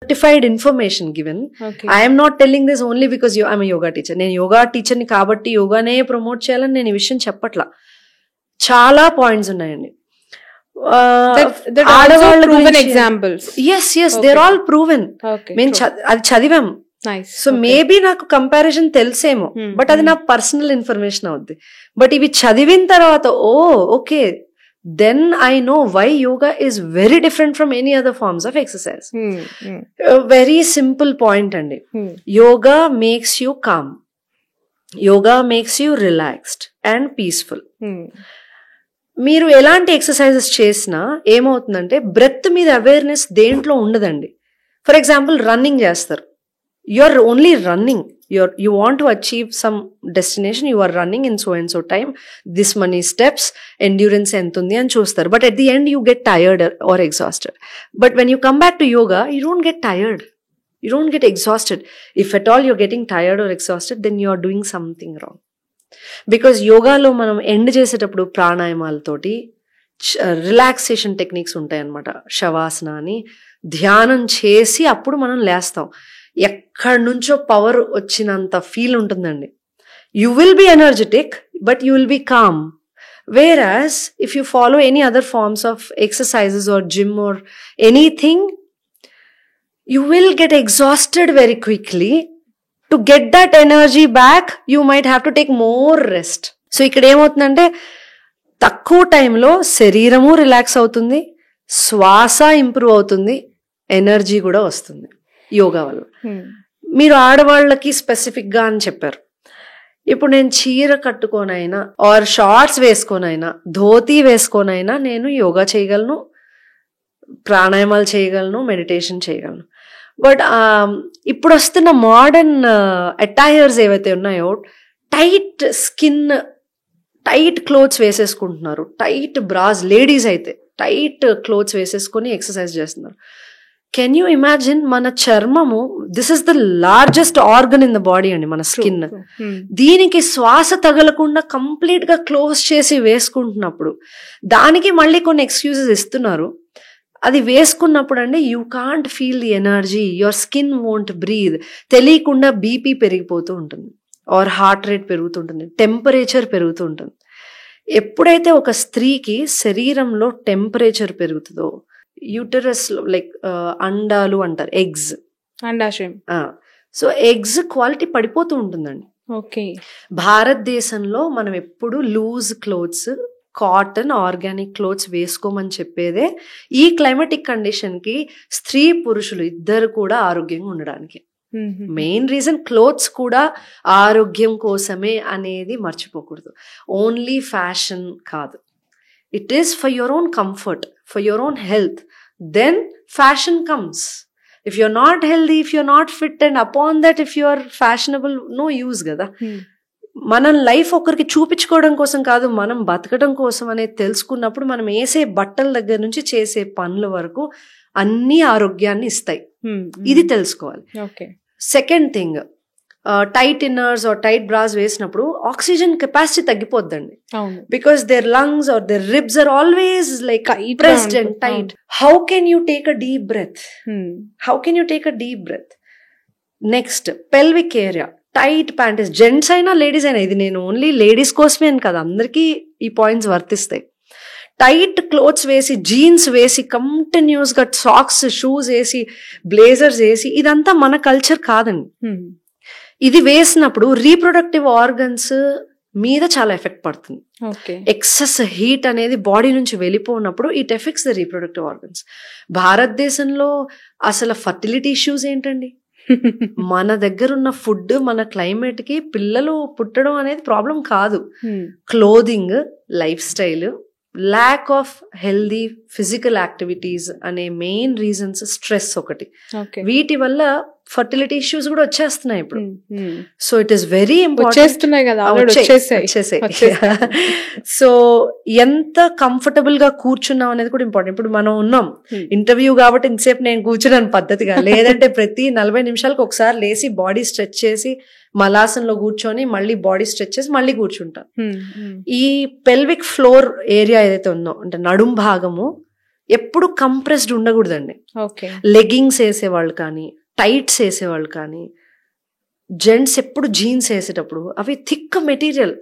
certified information given. Okay. I am not telling this only because I'm a yoga teacher. నేను యోగా టీచర్ని కాబట్టి యోగానే promote చేయాలని నేను ఈ విషయం చెప్పట్లా. చాలా పాయింట్స్ ఉన్నాయండి. ఆడవాళ్ళ proven examples. Yes, they're all proven. Okay. మేము అది చదివాం. Nice. సో మేబీ నాకు కంపారిజన్ తెలిసేమో, బట్ అది నా పర్సనల్ ఇన్ఫర్మేషన్ అవుద్ది. బట్ ఇవి చదివిన తర్వాత okay, then I know why yoga is very different from any other forms of exercise. A very simple point andi. Yoga makes you calm. Yoga makes you relaxed and peaceful. మీరు ఎలాంటి exercises చేసినా ఏమవుతుందంటే breath మీద awareness దేంట్లో ఉండదండి. For example running చేస్తారు, you are only running. You want to achieve some destination, you are running in so and so time, this many steps, endurance entundi అని చూస్తారు. But at the end you get tired or exhausted. But when you come back to yoga, you don't get tired, you don't get exhausted. If at all you're getting tired or exhausted, then you are doing something wrong. Because యోగాలో మనం end చేసేటప్పుడు ప్రాణాయామాలతోటి relaxation techniques ఉంటాయి అన్నమాట. శవాసన అని ధ్యానం చేసి అప్పుడు మనం లేస్తాం. ఎక్కడి నుంచో పవర్ వచ్చినంత ఫీల్ ఉంటుందండి. You will be energetic but you will be calm. Whereas if you follow any other forms of exercises or gym or anything, you will get exhausted very quickly. To get that energy back you might have to take more rest. So ఇక్కడ ఏమవుతుందంటే తక్కువ టైంలో శరీరము relax అవుతుంది, శ్వాస improve అవుతుంది, energy కూడా వస్తుంది యోగా వల్ల. మీరు ఆడవాళ్ళకి స్పెసిఫిక్ గా అని చెప్పారు. ఇప్పుడు నేను చీర కట్టుకోనైనా ఆర్ షార్ట్స్ వేసుకోనైనా ధోతీ వేసుకోనైనా నేను యోగా చేయగలను, ప్రాణాయామాలు చేయగలను, మెడిటేషన్ చేయగలను. బట్ ఇప్పుడు వస్తున్న మోడర్న్ అటైర్స్ ఏవైతే ఉన్నాయో, టైట్ స్కిన్, టైట్ క్లోత్స్ వేసేసుకుంటున్నారు, టైట్ బ్రాస్, లేడీస్ అయితే టైట్ క్లోత్స్ వేసేసుకొని ఎక్సర్సైజ్ చేస్తున్నారు. Can you imagine? మన చర్మము, this is the largest organ in the body అండి, మన స్కిన్. దీనికి శ్వాస తగలకుండా కంప్లీట్ గా క్లోజ్ చేసి వేసుకుంటున్నప్పుడు దానికి మళ్ళీ కొన్ని ఎక్స్క్యూజెస్ ఇస్తున్నారు. అది వేసుకున్నప్పుడు అండి you can't feel the energy, your skin won't breathe. తెలియకుండా బీపీ పెరిగిపోతూ ఉంటుంది, ఆర్ హార్ట్ రేట్ పెరుగుతుంటుంది, టెంపరేచర్ పెరుగుతూ ఉంటుంది. ఎప్పుడైతే ఒక స్త్రీకి శరీరంలో టెంపరేచర్ పెరుగుతుందో, యూటరస్ లైక్ అండాలు అంటారు, ఎగ్స్, అండాశయం. సో ఎగ్స్ క్వాలిటీ పడిపోతూ ఉంటుందండి. ఓకే. భారతదేశంలో మనం ఎప్పుడు loose clothes, cotton, organic clothes వేసుకోమని చెప్పేదే ఈ క్లైమాటిక్ కండిషన్ కి స్త్రీ పురుషులు ఇద్దరు కూడా ఆరోగ్యంగా ఉండడానికి. మెయిన్ రీజన్ క్లోత్స్ కూడా ఆరోగ్యం కోసమే అనేది మర్చిపోకూడదు. ఓన్లీ ఫ్యాషన్ కాదు, it is for your own comfort, for your own health. Then fashion comes. If you're not healthy, if you're not fit, and upon that if you're fashionable, no use కదా. మనం life ఒకరికి చూపించుకోవడం కోసం కాదు, మనం బతకడం కోసం అనేది తెలుసుకున్నప్పుడు మనం వేసే బట్టల దగ్గర నుంచి చేసే పనుల వరకు అన్ని ఆరోగ్యాన్ని ఇస్తాయి. ఇది తెలుసుకోవాలి. Second thing, tight inners or tight bras వేసినప్పుడు ఆక్సిజన్ కెపాసిటీ తగ్గిపోద్దండి. Because their lungs are their ribs are always like pressed and tight. How can you take a deep breath? How can you take a deep breath? Next, pelvic area, tight panties, gents అయినా ladies అయినా, ఇది నేను only ladies కోసమే అని కదా, అందరికీ ఈ points వర్తిస్తాయి. టైట్ క్లోత్స్ వేసి, జీన్స్ వేసి, కంటిన్యూస్ గా సాక్స్, షూస్ వేసి, బ్లేజర్స్ వేసి, ఇదంతా మన కల్చర్ కాదండి. ఇది వేసినప్పుడు రీప్రొడక్టివ్ ఆర్గన్స్ మీద చాలా ఎఫెక్ట్ పడుతుంది. ఎక్సెస్ హీట్ అనేది బాడీ నుంచి వెళ్ళిపోయినప్పుడు it effects the reproductive organs. భారతదేశంలో అసలు ఫర్టిలిటీ ఇష్యూస్ ఏంటండి? మన దగ్గర ఉన్న ఫుడ్, మన క్లైమేట్ కి పిల్లలు పుట్టడం అనేది ప్రాబ్లం కాదు. Clothing, life style, lack of healthy physical activities అనే మెయిన్ రీజన్స్. స్ట్రెస్ ఒకటి. వీటి వల్ల ఫర్టిలిటీ ఇష్యూస్ కూడా వచ్చేస్తున్నాయి ఇప్పుడు. So it is very important. So ఎంత కంఫర్టబుల్ గా కూర్చున్నాం అనేది కూడా ఇంపార్టెంట్. ఇప్పుడు మనం ఉన్నాం ఇంటర్వ్యూ కాబట్టి ఇంతసేపు నేను కూర్చున్నాను పద్ధతిగా, లేదంటే ప్రతి 40 నిమిషాలకు ఒకసారి లేసి బాడీ స్ట్రెచ్ చేసి మలాసంలో కూర్చొని మళ్ళీ బాడీ స్ట్రెచ్ చేసి మళ్ళీ కూర్చుంటాం. ఈ పెల్విక్ ఫ్లోర్ ఏరియా ఏదైతే ఉందో, అంటే నడుం భాగము, ఎప్పుడు కంప్రెస్డ్ ఉండకూడదండి. ఓకే. లెగ్గింగ్స్ వేసేవాళ్ళు కానీ, టైట్స్ వేసేవాళ్ళు కానీ, జెంట్స్ ఎప్పుడు జీన్స్ వేసేటప్పుడు అవి thick material.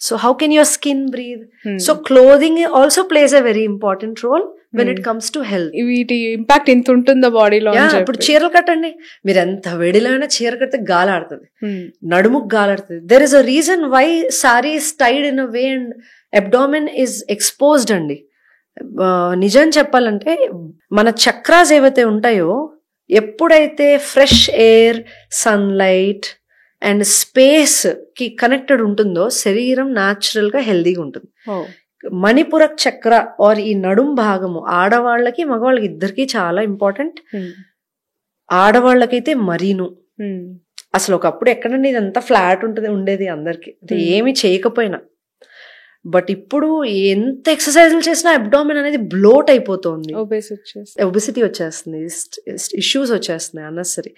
So how can your skin breathe? So clothing also plays a very important role when it comes to health. వీటి ఇంపాక్ట్ ఇంత ఉంటుందా బాడీలో? ఇప్పుడు చీరలు కట్టండి, మీరు ఎంత వేడిలో అయినా చీర కడితే గాలాడుతుంది, నడుముకు గాలాడుతుంది. There is a reason why sari is tied in a way and abdomen is exposed అండి. నిజం చెప్పాలంటే మన చక్రాస్ ఏవైతే ఉంటాయో, ఎప్పుడైతే fresh air, sunlight and space కి కనెక్టెడ్ ఉంటుందో శరీరం న్యాచురల్ గా హెల్దీగా ఉంటుంది. మణిపురక్ చక్ర ఆర్ ఈ నడుం భాగము ఆడవాళ్ళకి మగవాళ్ళకి ఇద్దరికి చాలా ఇంపార్టెంట్. ఆడవాళ్ళకైతే మరీను. అసలు ఒకప్పుడు ఎక్కడండి ఇదంతా ఫ్లాట్ ఉండేది అందరికి, ఏమి చేయకపోయినా. బట్ ఇప్పుడు ఎంత ఎక్సర్సైజులు చేసినా అబ్డామిన్ అనేది బ్లోట్ అయిపోతుంది, ఒబెసిటీ వచ్చేస్తుంది, ఇష్యూస్ వచ్చేస్తున్నాయి అన్నెసరీ.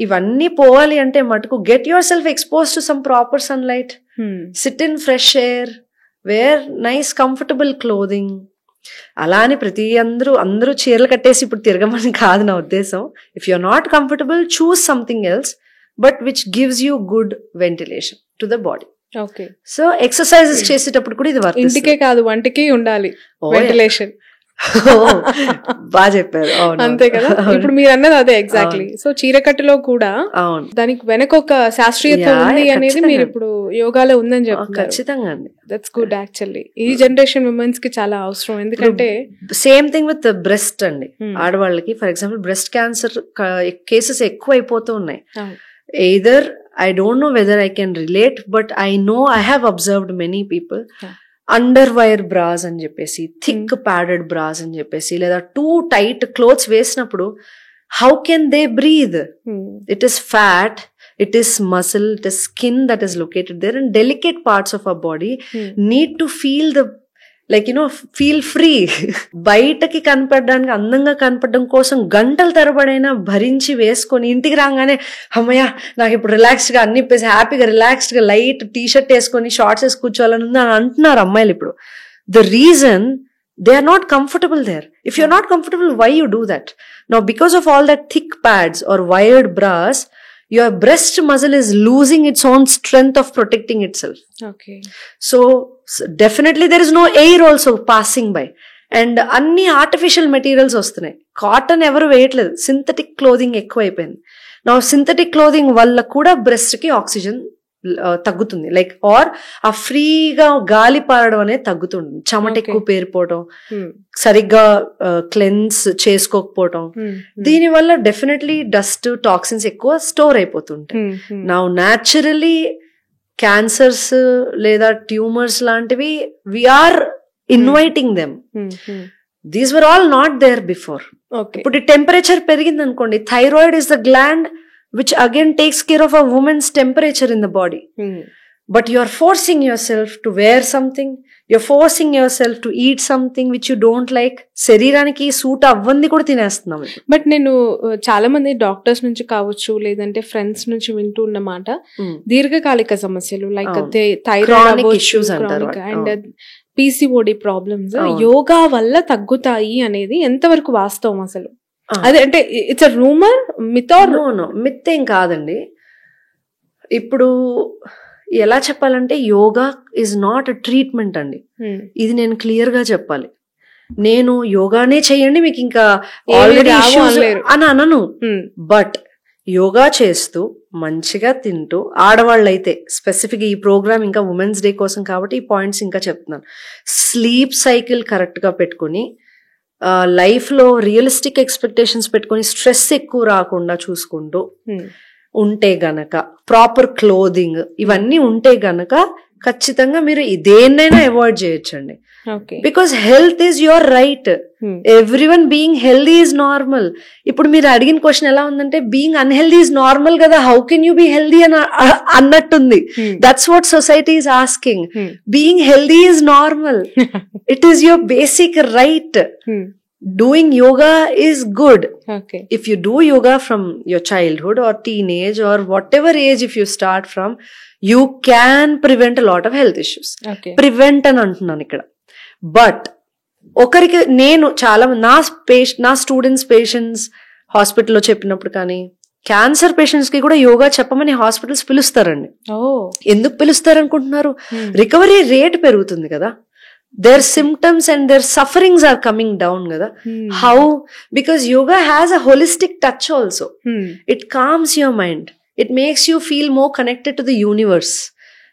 ఇవన్నీ పోవాలి అంటే మటుకు get yourself expose to some proper sunlight, sit in fresh air, wear nice comfortable clothing. అలా అని అందరూ చీరలు కట్టేసి ఇప్పుడు తిరగమని కాదు నా ఉద్దేశం. If you are not comfortable, choose something else but which gives you good ventilation to the body. Okay. So exercises చేసేటప్పుడు కూడా ఇది ఇంటికే కాదు వంటికి ఉండాలి వెంటిలేషన్. బాగా చెప్పారు. అంతే కదా, ఇప్పుడు మీరు అన్నది అదే ఎగ్జాక్ట్లీ. సో చీరకట్టులో కూడా దానికి వెనక ఒక శాస్త్రీయత ఉంది అనేది మీరు ఇప్పుడు యోగాలో ఉందని చెప్తారు. ఖచ్చితంగా అండి. That's good. యాక్చువల్లీ ఈ జనరేషన్ ఉమెన్స్ కి చాలా అవసరం. ఎందుకంటే సేమ్ థింగ్ విత్ బ్రెస్ట్ అండి. ఆడవాళ్ళకి for example breast cancer cases ఎక్కువ అయిపోతూ ఉన్నాయి. Either I don't know whether I can relate, but I know I have observed many people underwire bras అని చెప్పేసి, థిక్ ప్యాడెడ్ బ్రాస్ అని చెప్పేసి, లేదా టూ టైట్ క్లోత్స్ వేసినప్పుడు how can they breathe? It is fat, it is muscle, it is skin that is located there, and delicate parts of our body need to feel the feel free. బయటకి కనపడడానికి, అందంగా కనపడడం కోసం గంటల తరబడైనా భరించి వేసుకొని ఇంటికి రాగానే అమ్మయ్య నాకు ఇప్పుడు రిలాక్స్డ్ గా అన్ని ఇప్పేసి హ్యాపీగా రిలాక్స్డ్ గా లైట్ టీ షర్ట్ వేసుకొని షార్ట్స్ వేసి కూర్చోవాలని ఉంది అని అంటున్నారు అమ్మాయిలు ఇప్పుడు. The reason they are not comfortable there. If you're not comfortable, why you do that? Now because of all that thick pads or wired bras, your breast muscle is losing its own strength of protecting itself. Okay. So definitely there is no air also passing by, and అన్ని artificial materials వస్తున్నాయి. Cotton ఎవరు వేయట్లేదు, synthetic clothing ఎక్కువ అయిపోయింది. నా synthetic clothing వల్ల కూడా breast కి ఆక్సిజన్ తగ్గుతుంది, ఆర్ ఆ ఫ్రీగా గాలి పారడం అనేది తగ్గుతుంది. చెమట ఎక్కువ పేరిపోవడం, సరిగ్గా క్లెన్స్ చేసుకోకపోవడం, దీనివల్ల డెఫినెట్లీ డస్ట్, టాక్సిన్స్ ఎక్కువ స్టోర్ అయిపోతుంటాయి. నా న్యాచురలీ క్యాన్సర్స్ లేదా ట్యూమర్స్ లాంటివి we're inviting them. These were all not there before. ఇప్పుడు టెంపరేచర్ పెరిగింది అనుకోండి, thyroid is the gland which again takes care of a woman's temperature in the body. But you are forcing yourself to wear something, you're forcing yourself to eat something which you don't like. శరీరానికి suit అవ్వంది కూడా తినేస్తున్నాం. But నేను చాలా మంది doctors నుంచి కావచ్చు, లేదంటే friends నుంచి వింటూ ఉన్నమాట, దీర్ఘకాలిక సమస్యలు లైక్ థైరాయిడ్ ఇష్యూస్ అంటారు అండ్ PCOD ప్రాబ్లమ్స్ యోగా వల్ల తగ్గుతాయి అనేది ఎంతవరకు వాస్తవం అసలు? అదే అంటే it's a rumour, myth or no? Myth ఏం కాదండి. ఇప్పుడు ఎలా చెప్పాలంటే yoga is not a treatment అండి. ఇది నేను క్లియర్ గా చెప్పాలి. నేను యోగానే చెయ్యండి మీకు ఇంకా ఆల్రెడీ అని అనను. బట్ యోగా చేస్తూ మంచిగా తింటూ, ఆడవాళ్ళైతే స్పెసిఫిక్ ఈ ప్రోగ్రామ్ ఇంకా ఉమెన్స్ డే కోసం కాబట్టి ఈ పాయింట్స్ ఇంకా చెప్తున్నాను. స్లీప్ సైకిల్ కరెక్ట్ గా పెట్టుకుని, లైఫ్ లో రియలిస్టిక్ ఎక్స్పెక్టేషన్స్ పెట్టుకుని, స్ట్రెస్ ఎక్కువ రాకుండా చూసుకుంటూ ఉంటే గనక, ప్రాపర్ క్లోదింగ్ ఇవన్నీ ఉంటే గనక ఖచ్చితంగా మీరు దేన్నైనా అవాయిడ్ చేయొచ్చండి. Because health is your right. Everyone being healthy is normal. ఇప్పుడు మీరు అడిగిన క్వశ్చన్ ఎలా ఉందంటే, బీయింగ్ అన్హెల్దీ ఈజ్ నార్మల్ కదా, how can you be healthy అని అన్నట్టుంది. That's what society is asking. Being healthy is normal. It is your basic right. Doing yoga is good. Okay. If you do yoga from your childhood or teenage or whatever age if you start from, you can prevent a lot of health issues. Okay. Prevent అని అంటున్నాను ఇక్కడ. But ఒకరికి నేను చాలా నా students patients హాస్పిటల్లో చెప్పినప్పుడు కానీ క్యాన్సర్ పేషెంట్స్ కి కూడా యోగా చెప్పమని హాస్పిటల్స్ పిలుస్తారండి. ఎందుకు పిలుస్తారు అనుకుంటున్నారు? రికవరీ రేట్ పెరుగుతుంది కదా, their symptoms and their sufferings are coming down kada. How? Because yoga has a holistic touch also. It calms your mind, it makes you feel more connected to the universe.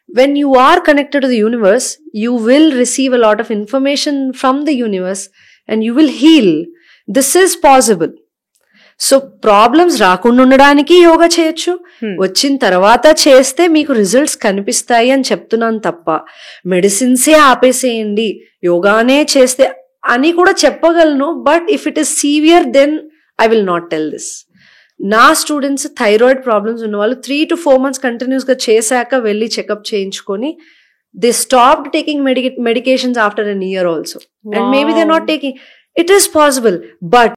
When you are connected to the universe, you will receive a lot of information from the universe and you will heal. This is possible. So problems రాకుండా ఉండడానికి యోగా చేయొచ్చు, వచ్చిన తర్వాత చేస్తే మీకు results కనిపిస్తాయి అని చెప్తున్నాను తప్ప మెడిసిన్సే ఆపేసేయండి యోగానే చేస్తే అని కూడా చెప్పగలను. But if it is severe then I will not tell this. నా స్టూడెంట్స్ థైరాయిడ్ ప్రాబ్లమ్స్ ఉన్న వాళ్ళు 3 to 4 months కంటిన్యూస్ గా చేశాక వెళ్ళి చెకప్ చేయించుకొని they stopped taking medications after an year also, and maybe they not taking. It is possible, but